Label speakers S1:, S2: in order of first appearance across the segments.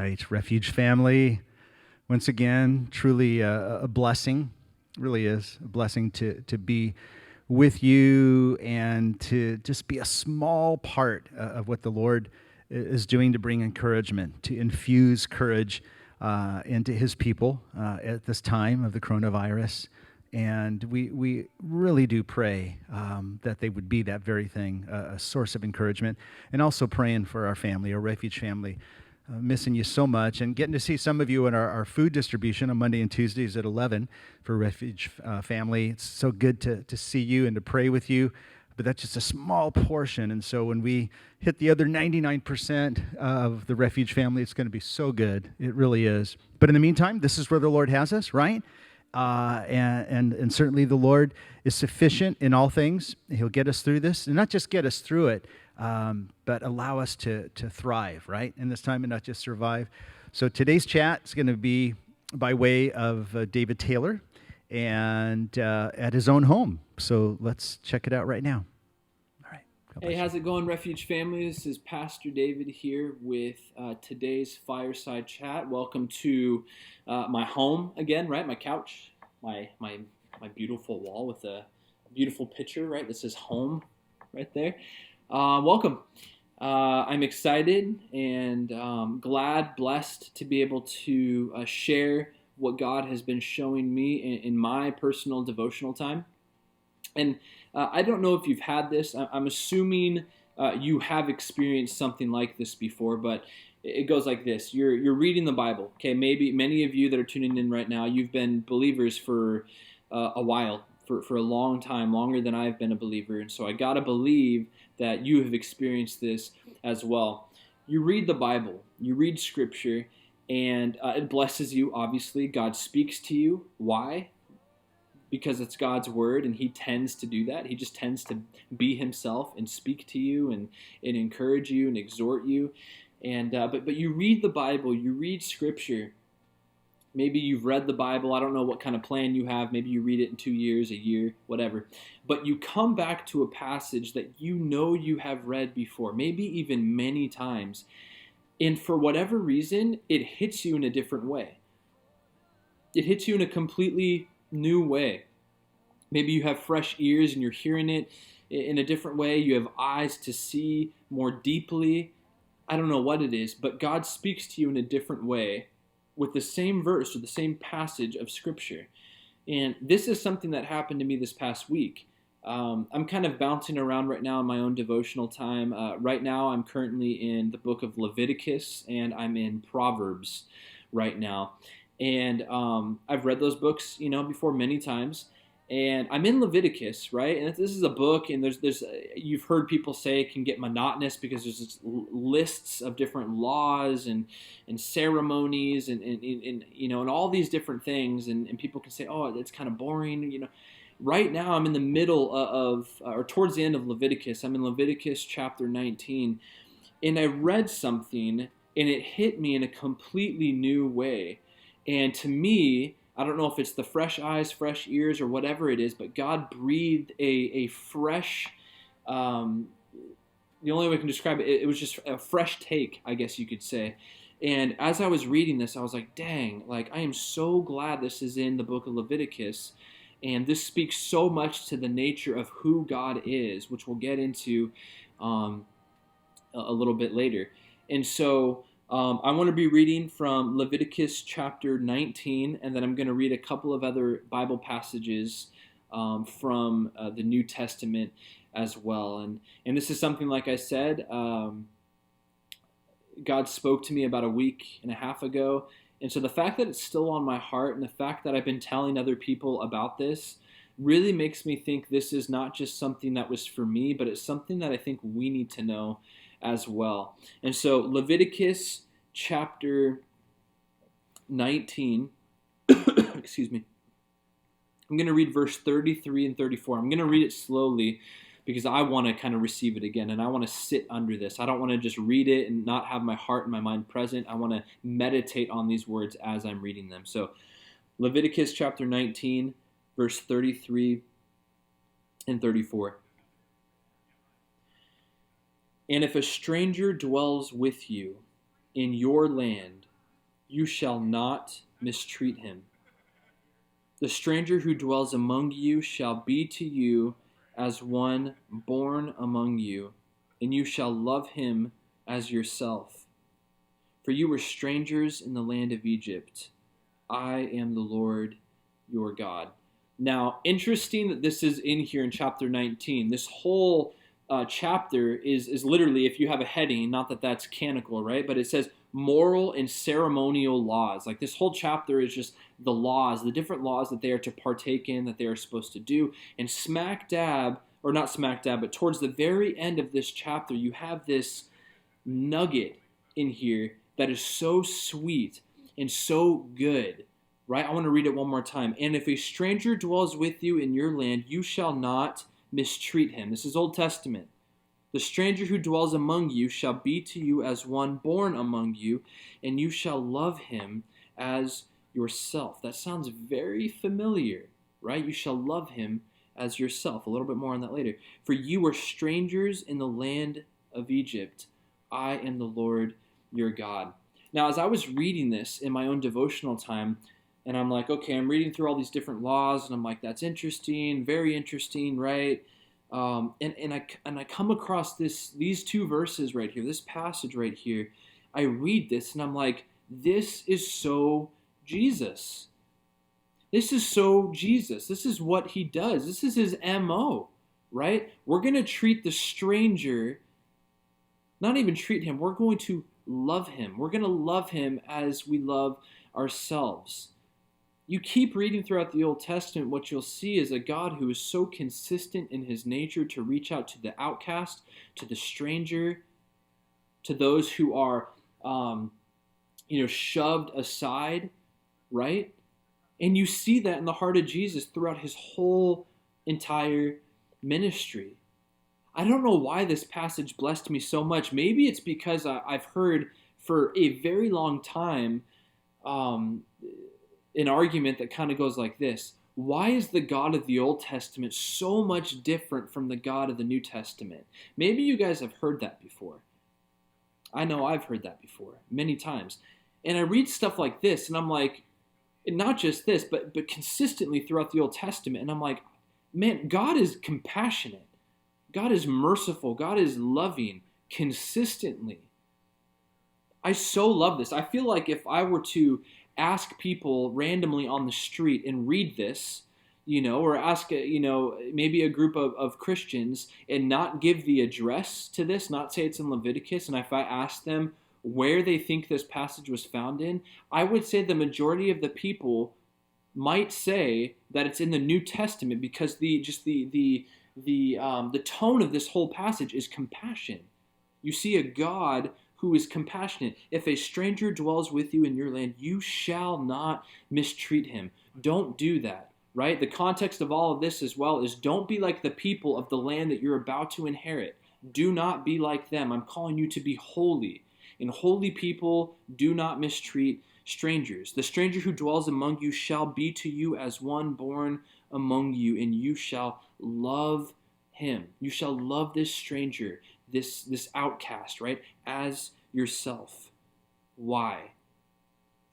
S1: right, Refuge family. Once again, truly a blessing. Really is a blessing to be with you and to just be a small part of what the Lord is doing to bring encouragement, to infuse courage into His people at this time of the coronavirus. And we really do pray that they would be that very thing, a source of encouragement, and also praying for our family, our Refuge family. Missing you so much, and getting to see some of you in our food distribution on Monday and Tuesdays at 11 for Refuge family. It's so good to see you and to pray with you, but that's just a small portion. And so when we hit the other 99% of the Refuge family, it's going to be so good. It really is. But in the meantime, this is where the Lord has us, right? And certainly the Lord is sufficient in all things. He'll get us through this, and not just get us through it, but allow us to thrive, right, in this time and not just survive. So today's chat is going to be by way of David Taylor and at his own home. So let's check it out right now. All right.
S2: Hey, how's it going, Refuge family? This is Pastor David here with today's Fireside Chat. Welcome to my home again, right? My couch, my beautiful wall with a beautiful picture, right? This is home right there. Welcome. I'm excited and glad, blessed to be able to share what God has been showing me in my personal devotional time. And I don't know if you've had this. I'm assuming you have experienced something like this before, but it goes like this. You're reading the Bible. Okay, maybe many of you that are tuning in right now, you've been believers for a while, for a long time, longer than I've been a believer. And so I got to believe that you have experienced this as well. You read the Bible, you read Scripture, and it blesses you, obviously. God speaks to you. Why? Because it's God's Word, and He tends to do that. He just tends to be Himself and speak to you and encourage you and exhort you. And but you read the Bible, you read Scripture. Maybe you've read the Bible. I don't know what kind of plan you have. Maybe you read it in 2 years, a year, whatever. But you come back to a passage that you know you have read before, maybe even many times. And for whatever reason, it hits you in a different way. It hits you in a completely new way. Maybe you have fresh ears and you're hearing it in a different way. You have eyes to see more deeply. I don't know what it is, but God speaks to you in a different way with the same verse or the same passage of Scripture. And this is something that happened to me this past week. I'm kind of bouncing around right now in my own devotional time. Right now, I'm currently in the book of Leviticus, and I'm in Proverbs right now. And I've read those books, before many times. And I'm in Leviticus, right? And this is a book, and there's you've heard people say it can get monotonous because there's just lists of different laws and ceremonies and all these different things, and people can say, oh, it's kind of boring, Right now, I'm in the middle or towards the end of Leviticus. I'm in Leviticus chapter 19, and I read something, and it hit me in a completely new way. And to me, I don't know if it's the fresh eyes, fresh ears, or whatever it is, but God breathed a fresh, the only way I can describe it, it was just a fresh take, I guess you could say. And as I was reading this, I was like, dang, I am so glad this is in the book of Leviticus. And this speaks so much to the nature of who God is, which we'll get into a little bit later. And so I want to be reading from Leviticus chapter 19, and then I'm going to read a couple of other Bible passages from the New Testament as well. And this is something, like I said, God spoke to me about a week and a half ago. And so the fact that it's still on my heart and the fact that I've been telling other people about this really makes me think this is not just something that was for me, but it's something that I think we need to know as well. And so Leviticus chapter 19, excuse me, I'm going to read verse 33 and 34. I'm going to read it slowly because I want to kind of receive it again, and I want to sit under this. I don't want to just read it and not have my heart and my mind present. I want to meditate on these words as I'm reading them. So Leviticus chapter 19, verse 33 and 34. And if a stranger dwells with you in your land, you shall not mistreat him. The stranger who dwells among you shall be to you as one born among you, and you shall love him as yourself. For you were strangers in the land of Egypt. I am the Lord your God. Now, interesting that this is in here in chapter 19. This whole chapter is literally, if you have a heading, not that that's canonical, right? But it says moral and ceremonial laws. Like this whole chapter is just the laws, the different laws that they are to partake in, that they are supposed to do. And smack dab, or not smack dab, but towards the very end of this chapter, you have this nugget in here that is so sweet and so good, right? I want to read it one more time. And if a stranger dwells with you in your land, you shall not mistreat him. This is Old Testament. The stranger who dwells among you shall be to you as one born among you, and you shall love him as yourself. That sounds very familiar, right? You shall love him as yourself. A little bit more on that later. For you were strangers in the land of Egypt. I am the Lord your God. Now, as I was reading this in my own devotional time, and I'm like, okay, I'm reading through all these different laws, and I'm like, that's interesting, very interesting, right? And I come across these two verses right here, this passage right here. I read this, and I'm like, this is so Jesus. This is so Jesus. This is what he does. This is his MO, right? We're going to treat the stranger, not even treat him, we're going to love him. We're going to love him as we love ourselves. You keep reading throughout the Old Testament, what you'll see is a God who is so consistent in his nature to reach out to the outcast, to the stranger, to those who are, shoved aside, right? And you see that in the heart of Jesus throughout his whole entire ministry. I don't know why this passage blessed me so much. Maybe it's because I've heard for a very long time an argument that kind of goes like this. Why is the God of the Old Testament so much different from the God of the New Testament? Maybe you guys have heard that before. I know I've heard that before many times. And I read stuff like this, and I'm like, and not just this, but consistently throughout the Old Testament, and I'm like, man, God is compassionate. God is merciful. God is loving consistently. I so love this. I feel like if I were to ask people randomly on the street and read this, or ask, maybe a group of Christians and not give the address to this, not say it's in Leviticus, and if I ask them where they think this passage was found in, I would say the majority of the people might say that it's in the New Testament because the tone of this whole passage is compassion. You see a God who is compassionate. If a stranger dwells with you in your land, you shall not mistreat him. Don't do that, right? The context of all of this as well is don't be like the people of the land that you're about to inherit. Do not be like them. I'm calling you to be holy. And holy people do not mistreat strangers. The stranger who dwells among you shall be to you as one born among you, and you shall love him. You shall love this stranger, this outcast, right, as yourself. Why?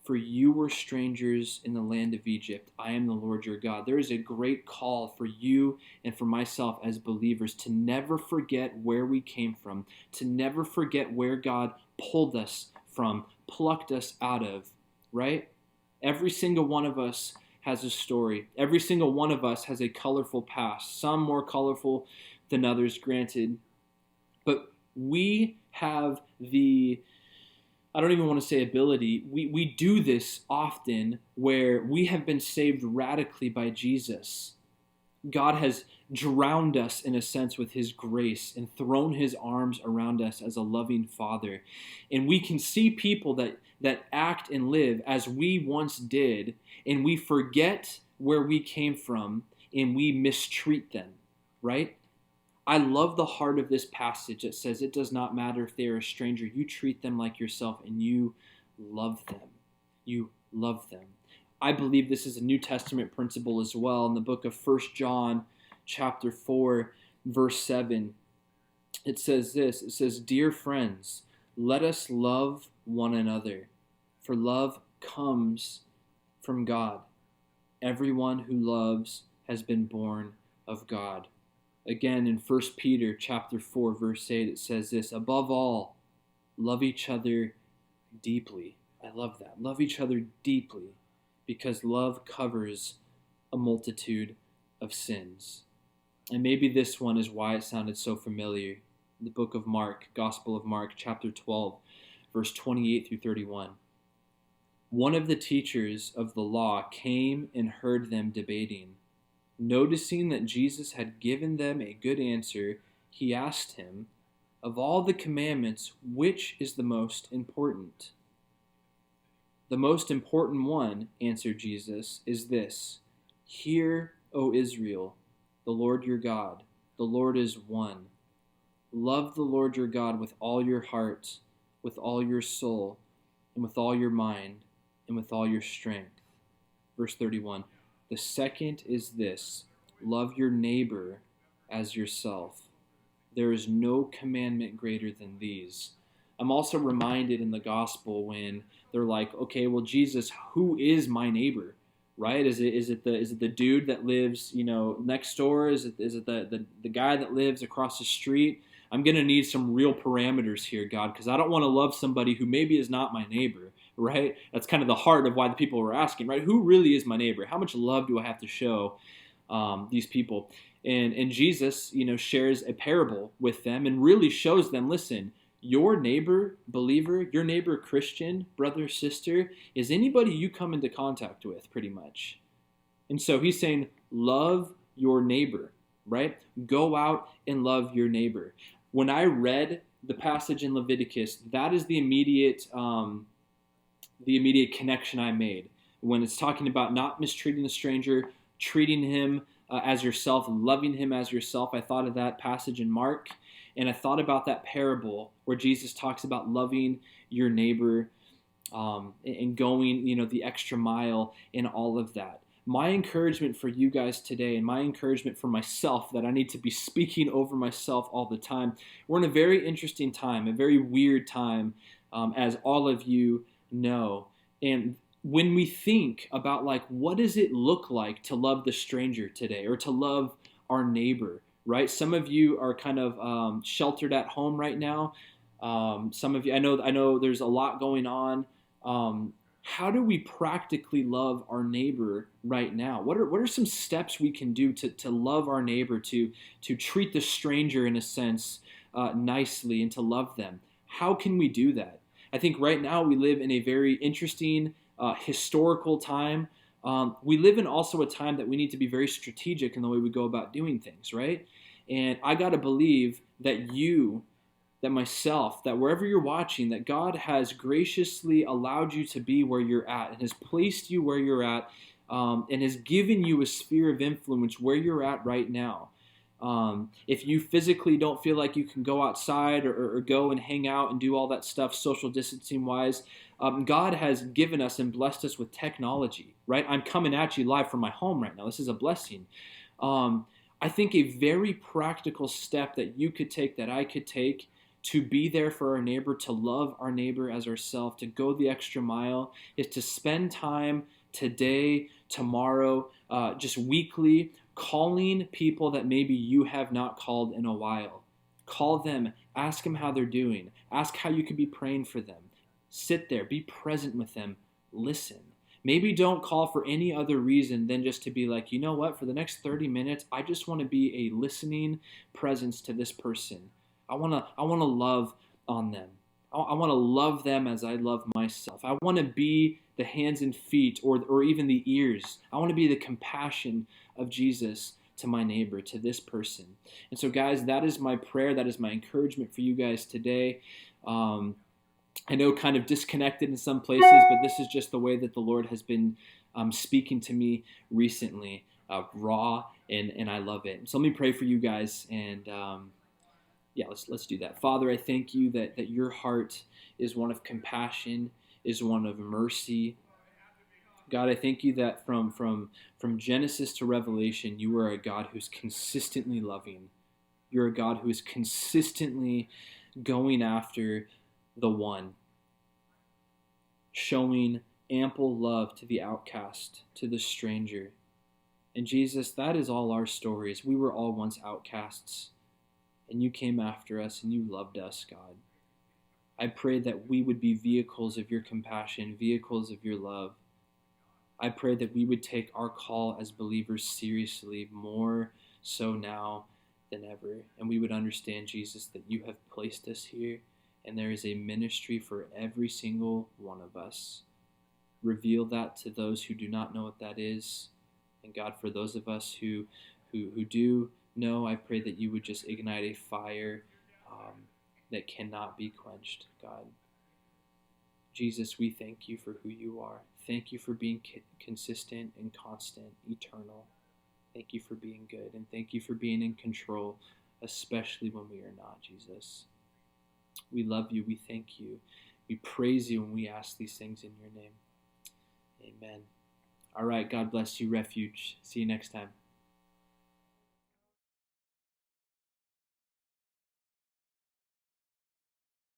S2: For you were strangers in the land of Egypt. I am the Lord your God. There is a great call for you and for myself as believers to never forget where we came from, to never forget where God pulled us from, plucked us out of, right? Every single one of us has a story. Every single one of us has a colorful past, some more colorful than others, granted. But we have I don't even want to say ability. We do this often where we have been saved radically by Jesus. God has drowned us in a sense with his grace and thrown his arms around us as a loving father. And we can see people that act and live as we once did, and we forget where we came from and we mistreat them, right? I love the heart of this passage that says it does not matter if they are a stranger. You treat them like yourself and you love them. You love them. I believe this is a New Testament principle as well. In the book of 1st John chapter 4, verse 7, it says this. It says, "Dear friends, let us love one another, For love comes from God. Everyone who loves has been born of God. Again, in 1st Peter chapter 4, verse 8, it says this: above all, love each other deeply. I love that. Love each other deeply, because love covers a multitude of sins. And maybe this one is why it sounded so familiar. The book of Mark, Gospel of Mark, chapter 12, verse 28 through 31. One of the teachers of the law came and heard them debating. Noticing that Jesus had given them a good answer, he asked him, of all the commandments, which is the most important? The most important one, answered Jesus, is this: hear, O Israel, the Lord your God, the Lord is one. Love the Lord your God with all your heart, with all your soul, and with all your mind, and with all your strength. Verse 31. The second is this: love your neighbor as yourself. There is no commandment greater than these. I'm also reminded in the gospel when they're like, okay, well, Jesus, who is my neighbor? Right? Is it the dude that lives, next door? Is it the guy that lives across the street? I'm gonna need some real parameters here, God, because I don't want to love somebody who maybe is not my neighbor. Right? That's kind of the heart of why the people were asking, right? Who really is my neighbor? How much love do I have to show these people? And Jesus, shares a parable with them and really shows them, listen, your neighbor believer, your neighbor Christian, brother, sister, is anybody you come into contact with, pretty much. And so he's saying, love your neighbor, right? Go out and love your neighbor. When I read the passage in Leviticus, that is the immediate connection I made. When it's talking about not mistreating the stranger, treating him as yourself, loving him as yourself, I thought of that passage in Mark, and I thought about that parable where Jesus talks about loving your neighbor and going, the extra mile in all of that. My encouragement for you guys today, and my encouragement for myself, that I need to be speaking over myself all the time. We're in a very interesting time, a very weird time, as all of you know. And when we think about what does it look like to love the stranger today, or to love our neighbor, right? Some of you are kind of sheltered at home right now. Some of you, I know there's a lot going on. How do we practically love our neighbor right now? What are some steps we can do to love our neighbor, to treat the stranger in a sense nicely, and to love them? How can we do that? I think right now we live in a very interesting historical time. We live in also a time that we need to be very strategic in the way we go about doing things, right? And I got to believe that myself, that wherever you're watching, that God has graciously allowed you to be where you're at, and has placed you where you're at, and has given you a sphere of influence where you're at right now. If you physically don't feel like you can go outside or go and hang out and do all that stuff social distancing wise, God has given us and blessed us with technology, right? I'm coming at you live from my home right now. This is a blessing. I think a very practical step that you could take, that I could take, to be there for our neighbor, to love our neighbor as ourselves, to go the extra mile, is to spend time today, tomorrow, just weekly, calling people that maybe you have not called in a while. Call them, ask them how they're doing, ask how you could be praying for them. Sit there, be present with them, listen. Maybe don't call for any other reason than just to be like, you know what, for the next 30 minutes, I just want to be a listening presence to this person. I want to love on them. I want to love them as I love myself. I want to be the hands and feet, or even the ears. I want to be the compassion of Jesus to my neighbor, to this person. And so, guys, that is my prayer. That is my encouragement for you guys today. I know kind of disconnected in some places, but this is just the way that the Lord has been speaking to me recently, raw, and I love it. So let me pray for you guys, and let's do that. Father, I thank you that your heart is one of compassion, is one of mercy. God, I thank you that from Genesis to Revelation, you are a God who's consistently loving. You're a God who is consistently going after the one. showing ample love to the outcast, to the stranger. And Jesus, that is all our stories. We were all once outcasts, and you came after us and you loved us, God. I pray that we would be vehicles of your compassion, vehicles of your love. I pray that we would take our call as believers seriously, more so now than ever. And we would understand, Jesus, that you have placed us here, and there is a ministry for every single one of us. Reveal that to those who do not know what that is. And God, for those of us who do know, I pray that you would just ignite a fire that cannot be quenched, God. Jesus, we thank you for who you are. Thank you for being consistent and constant, eternal. Thank you for being good, and thank you for being in control, especially when we are not, Jesus. We love you. We thank you. We praise you, and we ask these things in your name. Amen. All right. God bless you, Refuge. See you next time.